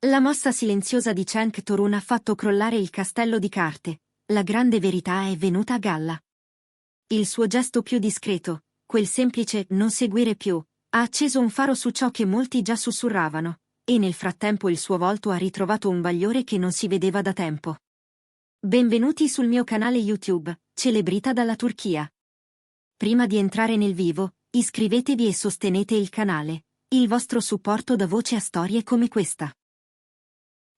La mossa silenziosa di Cenk Torun ha fatto crollare il castello di carte. La grande verità è venuta a galla. Il suo gesto più discreto, quel semplice non seguire più, ha acceso un faro su ciò che molti già sussurravano, e nel frattempo il suo volto ha ritrovato un bagliore che non si vedeva da tempo. Benvenuti sul mio canale YouTube, Celebrita dalla Turchia. Prima di entrare nel vivo, iscrivetevi e sostenete il canale. Il vostro supporto dà voce a storie come questa.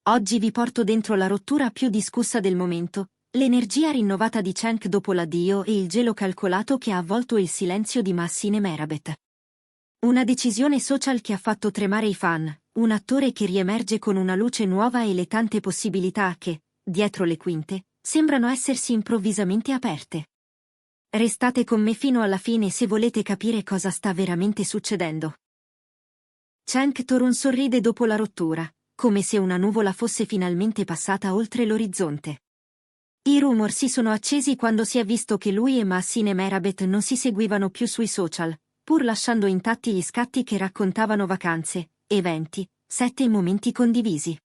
Oggi vi porto dentro la rottura più discussa del momento, l'energia rinnovata di Cenk dopo l'addio e il gelo calcolato che ha avvolto il silenzio di Massine Merabet. Una decisione social che ha fatto tremare i fan, un attore che riemerge con una luce nuova e le tante possibilità che, dietro le quinte, sembrano essersi improvvisamente aperte. Restate con me fino alla fine se volete capire cosa sta veramente succedendo. Cenk Torun sorride dopo la rottura, come se una nuvola fosse finalmente passata oltre l'orizzonte. I rumor si sono accesi quando si è visto che lui e Massine Merabet non si seguivano più sui social, pur lasciando intatti gli scatti che raccontavano vacanze, eventi, set e momenti condivisi.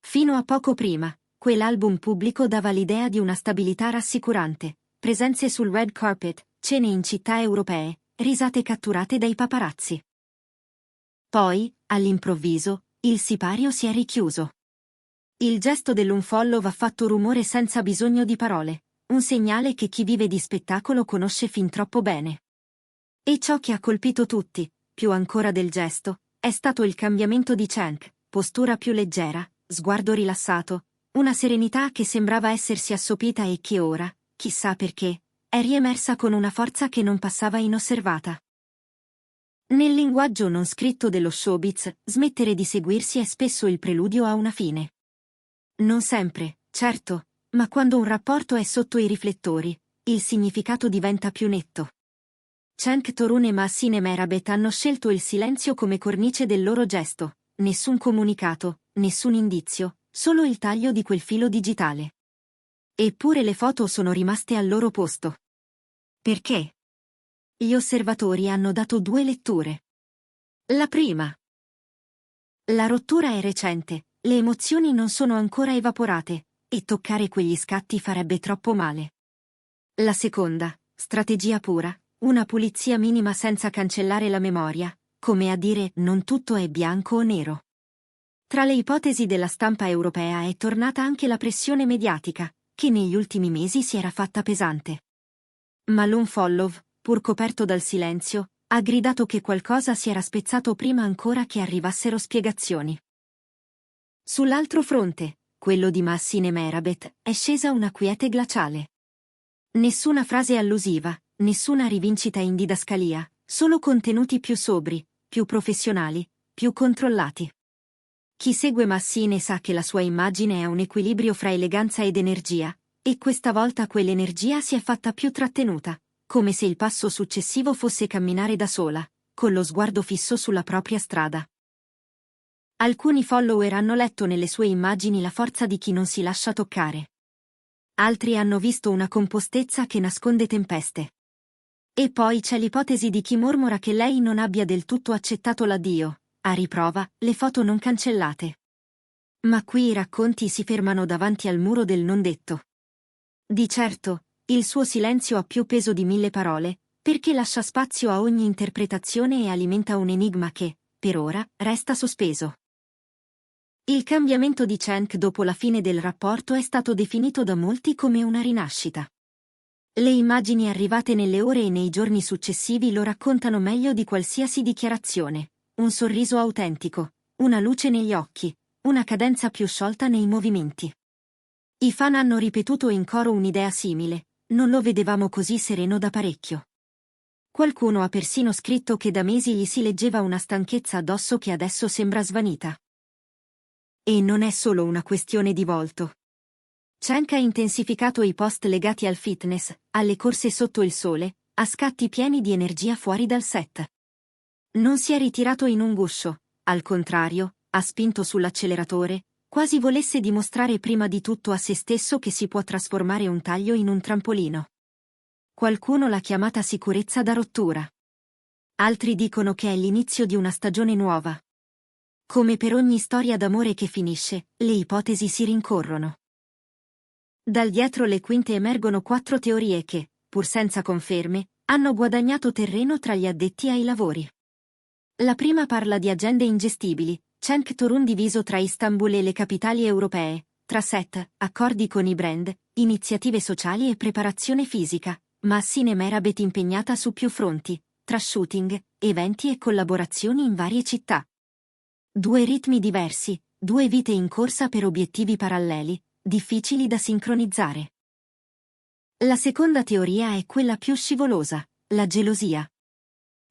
Fino a poco prima, quell'album pubblico dava l'idea di una stabilità rassicurante, presenze sul red carpet, cene in città europee, risate catturate dai paparazzi. Poi, all'improvviso, il sipario si è richiuso. Il gesto dell'unfollow ha fatto rumore senza bisogno di parole, un segnale che chi vive di spettacolo conosce fin troppo bene. E ciò che ha colpito tutti, più ancora del gesto, è stato il cambiamento di Cenk, postura più leggera, sguardo rilassato, una serenità che sembrava essersi assopita e che ora, chissà perché, è riemersa con una forza che non passava inosservata. Nel linguaggio non scritto dello showbiz, smettere di seguirsi è spesso il preludio a una fine. Non sempre, certo, ma quando un rapporto è sotto i riflettori, il significato diventa più netto. Cenk Torun e Massine Merabet hanno scelto il silenzio come cornice del loro gesto, nessun comunicato, nessun indizio, solo il taglio di quel filo digitale. Eppure le foto sono rimaste al loro posto. Perché? Gli osservatori hanno dato due letture. La prima. La rottura è recente, le emozioni non sono ancora evaporate, e toccare quegli scatti farebbe troppo male. La seconda, strategia pura, una pulizia minima senza cancellare la memoria, come a dire non tutto è bianco o nero. Tra le ipotesi della stampa europea è tornata anche la pressione mediatica, che negli ultimi mesi si era fatta pesante. Ma l'unfollow, pur coperto dal silenzio, ha gridato che qualcosa si era spezzato prima ancora che arrivassero spiegazioni. Sull'altro fronte, quello di Massine Merabet, è scesa una quiete glaciale. Nessuna frase allusiva, nessuna rivincita in didascalia, solo contenuti più sobri, più professionali, più controllati. Chi segue Massine sa che la sua immagine è un equilibrio fra eleganza ed energia, e questa volta quell'energia si è fatta più trattenuta, come se il passo successivo fosse camminare da sola, con lo sguardo fisso sulla propria strada. Alcuni follower hanno letto nelle sue immagini la forza di chi non si lascia toccare. Altri hanno visto una compostezza che nasconde tempeste. E poi c'è l'ipotesi di chi mormora che lei non abbia del tutto accettato l'addio, a riprova, le foto non cancellate. Ma qui i racconti si fermano davanti al muro del non detto. Di certo, il suo silenzio ha più peso di 1000 parole, perché lascia spazio a ogni interpretazione e alimenta un enigma che, per ora, resta sospeso. Il cambiamento di Cenk dopo la fine del rapporto è stato definito da molti come una rinascita. Le immagini arrivate nelle ore e nei giorni successivi lo raccontano meglio di qualsiasi dichiarazione. Un sorriso autentico, una luce negli occhi, una cadenza più sciolta nei movimenti. I fan hanno ripetuto in coro un'idea simile, non lo vedevamo così sereno da parecchio. Qualcuno ha persino scritto che da mesi gli si leggeva una stanchezza addosso che adesso sembra svanita. E non è solo una questione di volto. Cenk ha intensificato i post legati al fitness, alle corse sotto il sole, a scatti pieni di energia fuori dal set. Non si è ritirato in un guscio, al contrario, ha spinto sull'acceleratore, quasi volesse dimostrare prima di tutto a se stesso che si può trasformare un taglio in un trampolino. Qualcuno l'ha chiamata sicurezza da rottura. Altri dicono che è l'inizio di una stagione nuova. Come per ogni storia d'amore che finisce, le ipotesi si rincorrono. Dal dietro le quinte emergono 4 teorie che, pur senza conferme, hanno guadagnato terreno tra gli addetti ai lavori. La prima parla di agende ingestibili, Cenk Torun diviso tra Istanbul e le capitali europee, tra set, accordi con i brand, iniziative sociali e preparazione fisica, ma Sine Merabet impegnata su più fronti, tra shooting, eventi e collaborazioni in varie città. 2 ritmi diversi, 2 vite in corsa per obiettivi paralleli, difficili da sincronizzare. La seconda teoria è quella più scivolosa, la gelosia.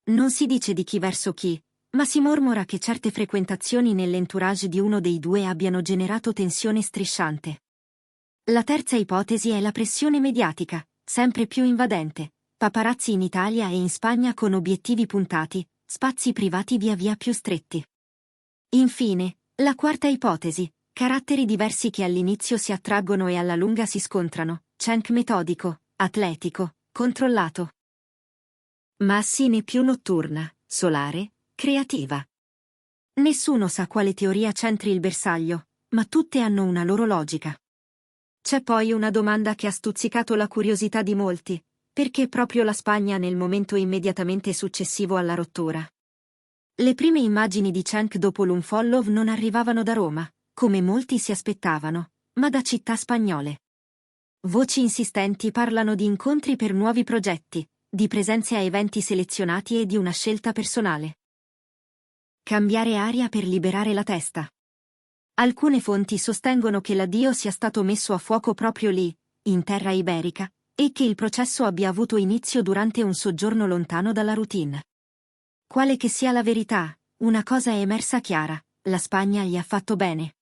Non si dice di chi verso chi, ma si mormora che certe frequentazioni nell'entourage di uno dei due abbiano generato tensione strisciante. La terza ipotesi è la pressione mediatica, sempre più invadente, paparazzi in Italia e in Spagna con obiettivi puntati, spazi privati via via più stretti. Infine, la quarta ipotesi, caratteri diversi che all'inizio si attraggono e alla lunga si scontrano, Cenk metodico, atletico, controllato. Ma Sine più notturna, solare, creativa. Nessuno sa quale teoria centri il bersaglio, ma tutte hanno una loro logica. C'è poi una domanda che ha stuzzicato la curiosità di molti: perché proprio la Spagna nel momento immediatamente successivo alla rottura? Le prime immagini di Cenk dopo l'unfollow non arrivavano da Roma, come molti si aspettavano, ma da città spagnole. Voci insistenti parlano di incontri per nuovi progetti, di presenze a eventi selezionati e di una scelta personale. Cambiare aria per liberare la testa. Alcune fonti sostengono che l'addio sia stato messo a fuoco proprio lì, in terra iberica, e che il processo abbia avuto inizio durante un soggiorno lontano dalla routine. Quale che sia la verità, una cosa è emersa chiara: la Spagna gli ha fatto bene.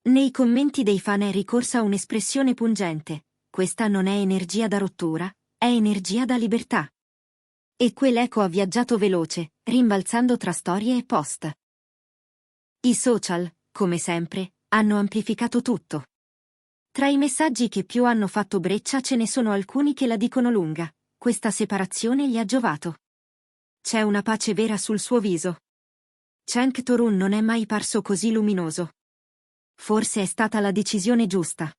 Nei commenti dei fan è ricorsa un'espressione pungente: questa non è energia da rottura, è energia da libertà. E quell'eco ha viaggiato veloce, rimbalzando tra storie e post. I social, come sempre, hanno amplificato tutto. Tra i messaggi che più hanno fatto breccia ce ne sono alcuni che la dicono lunga: questa separazione gli ha giovato. C'è una pace vera sul suo viso. Cenk Torun non è mai parso così luminoso. Forse è stata la decisione giusta.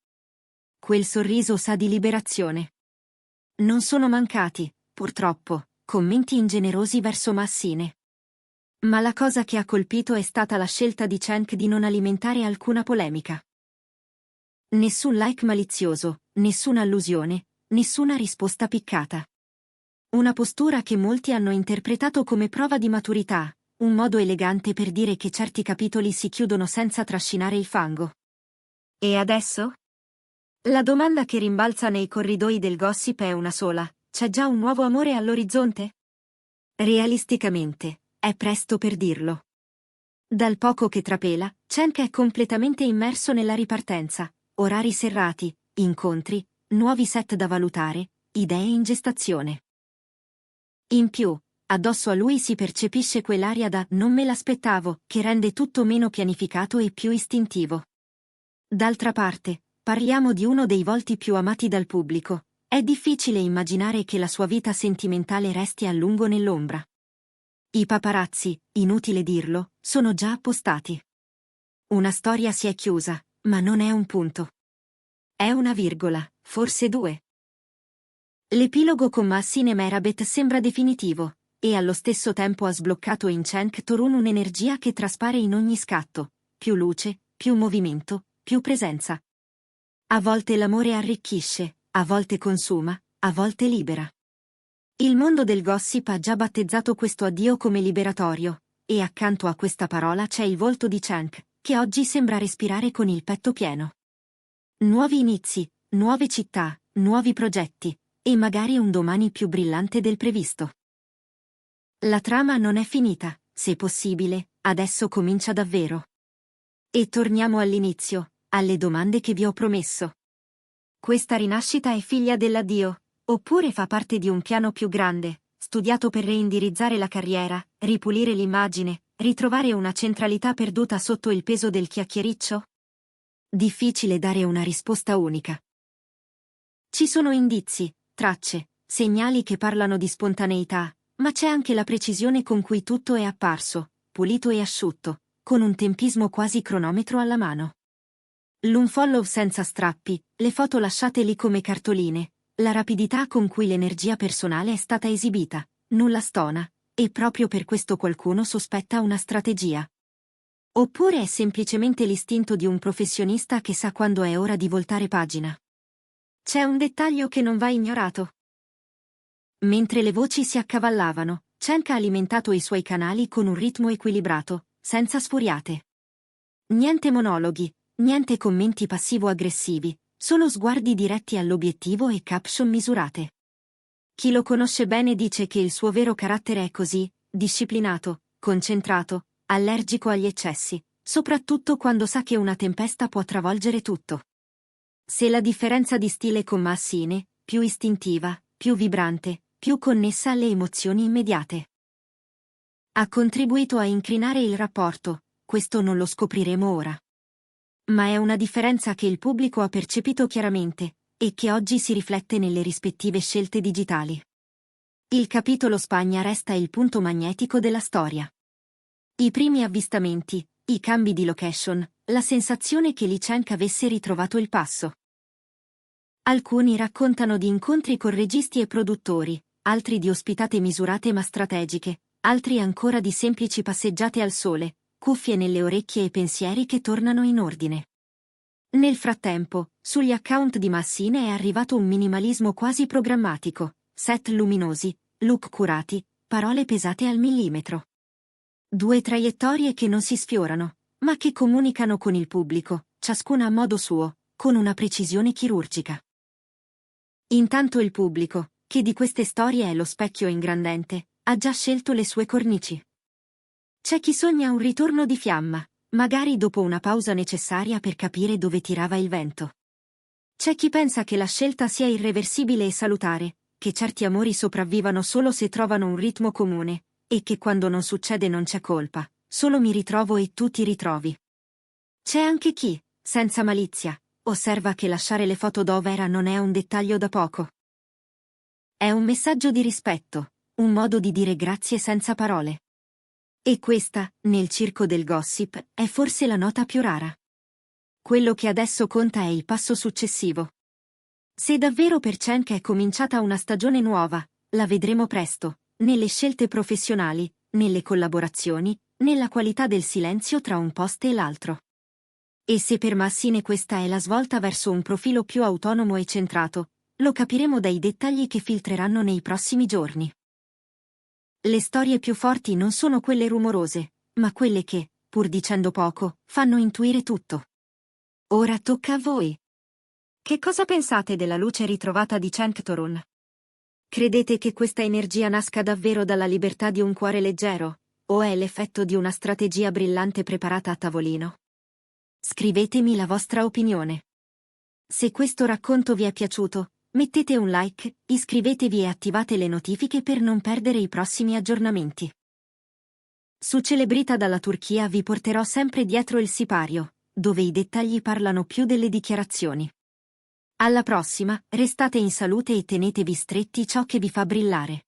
Quel sorriso sa di liberazione. Non sono mancati, purtroppo, commenti ingenerosi verso Massine. Ma la cosa che ha colpito è stata la scelta di Cenk di non alimentare alcuna polemica. Nessun like malizioso, nessuna allusione, nessuna risposta piccata. Una postura che molti hanno interpretato come prova di maturità, un modo elegante per dire che certi capitoli si chiudono senza trascinare il fango. E adesso? La domanda che rimbalza nei corridoi del gossip è una sola: c'è già un nuovo amore all'orizzonte? Realisticamente, è presto per dirlo. Dal poco che trapela, Cenk è completamente immerso nella ripartenza: orari serrati, incontri, nuovi set da valutare, idee in gestazione. In più, addosso a lui si percepisce quell'aria da "non me l'aspettavo" che rende tutto meno pianificato e più istintivo. D'altra parte, parliamo di uno dei volti più amati dal pubblico. È difficile immaginare che la sua vita sentimentale resti a lungo nell'ombra. I paparazzi, inutile dirlo, sono già appostati. Una storia si è chiusa, ma non è un punto. È una virgola, forse 2. L'epilogo con Massine Merabet sembra definitivo, e allo stesso tempo ha sbloccato in Cenk Torun un'energia che traspare in ogni scatto: più luce, più movimento, più presenza. A volte l'amore arricchisce, a volte consuma, a volte libera. Il mondo del gossip ha già battezzato questo addio come liberatorio, e accanto a questa parola c'è il volto di Cenk, che oggi sembra respirare con il petto pieno. Nuovi inizi, nuove città, nuovi progetti, e magari un domani più brillante del previsto. La trama non è finita, se possibile, adesso comincia davvero. E torniamo all'inizio, alle domande che vi ho promesso. Questa rinascita è figlia dell'addio, oppure fa parte di un piano più grande, studiato per reindirizzare la carriera, ripulire l'immagine, ritrovare una centralità perduta sotto il peso del chiacchiericcio? Difficile dare una risposta unica. Ci sono indizi, tracce, segnali che parlano di spontaneità, ma c'è anche la precisione con cui tutto è apparso, pulito e asciutto, con un tempismo quasi cronometro alla mano. L'unfollow senza strappi, le foto lasciate lì come cartoline, la rapidità con cui l'energia personale è stata esibita, nulla stona, e proprio per questo qualcuno sospetta una strategia. Oppure è semplicemente l'istinto di un professionista che sa quando è ora di voltare pagina. C'è un dettaglio che non va ignorato. Mentre le voci si accavallavano, Cenk ha alimentato i suoi canali con un ritmo equilibrato, senza sfuriate. Niente monologhi, niente commenti passivo-aggressivi, solo sguardi diretti all'obiettivo e caption misurate. Chi lo conosce bene dice che il suo vero carattere è così, disciplinato, concentrato, allergico agli eccessi, soprattutto quando sa che una tempesta può travolgere tutto. Se la differenza di stile con Massine, più istintiva, più vibrante, più connessa alle emozioni immediate, ha contribuito a incrinare il rapporto, questo non lo scopriremo ora. Ma è una differenza che il pubblico ha percepito chiaramente, e che oggi si riflette nelle rispettive scelte digitali. Il capitolo Spagna resta il punto magnetico della storia. I primi avvistamenti, i cambi di location, la sensazione che Cenk avesse ritrovato il passo. Alcuni raccontano di incontri con registi e produttori, altri di ospitate misurate ma strategiche, altri ancora di semplici passeggiate al sole, cuffie nelle orecchie e pensieri che tornano in ordine. Nel frattempo, sugli account di Massine è arrivato un minimalismo quasi programmatico, set luminosi, look curati, parole pesate al millimetro. Due traiettorie che non si sfiorano, ma che comunicano con il pubblico, ciascuna a modo suo, con una precisione chirurgica. Intanto il pubblico, che di queste storie è lo specchio ingrandente, ha già scelto le sue cornici. C'è chi sogna un ritorno di fiamma, magari dopo una pausa necessaria per capire dove tirava il vento. C'è chi pensa che la scelta sia irreversibile e salutare, che certi amori sopravvivano solo se trovano un ritmo comune, e che quando non succede non c'è colpa, solo mi ritrovo e tu ti ritrovi. C'è anche chi, senza malizia, osserva che lasciare le foto d'Overa non è un dettaglio da poco. È un messaggio di rispetto, un modo di dire grazie senza parole. E questa, nel circo del gossip, è forse la nota più rara. Quello che adesso conta è il passo successivo. Se davvero per Cenk è cominciata una stagione nuova, la vedremo presto, nelle scelte professionali, nelle collaborazioni, nella qualità del silenzio tra un post e l'altro. E se per Massine questa è la svolta verso un profilo più autonomo e centrato, lo capiremo dai dettagli che filtreranno nei prossimi giorni. Le storie più forti non sono quelle rumorose, ma quelle che, pur dicendo poco, fanno intuire tutto. Ora tocca a voi. Che cosa pensate della luce ritrovata di Cenk Torun? Credete che questa energia nasca davvero dalla libertà di un cuore leggero, o è l'effetto di una strategia brillante preparata a tavolino? Scrivetemi la vostra opinione. Se questo racconto vi è piaciuto, mettete un like, iscrivetevi e attivate le notifiche per non perdere i prossimi aggiornamenti. Su Celebrita dalla Turchia vi porterò sempre dietro il sipario, dove i dettagli parlano più delle dichiarazioni. Alla prossima, restate in salute e tenetevi stretti ciò che vi fa brillare.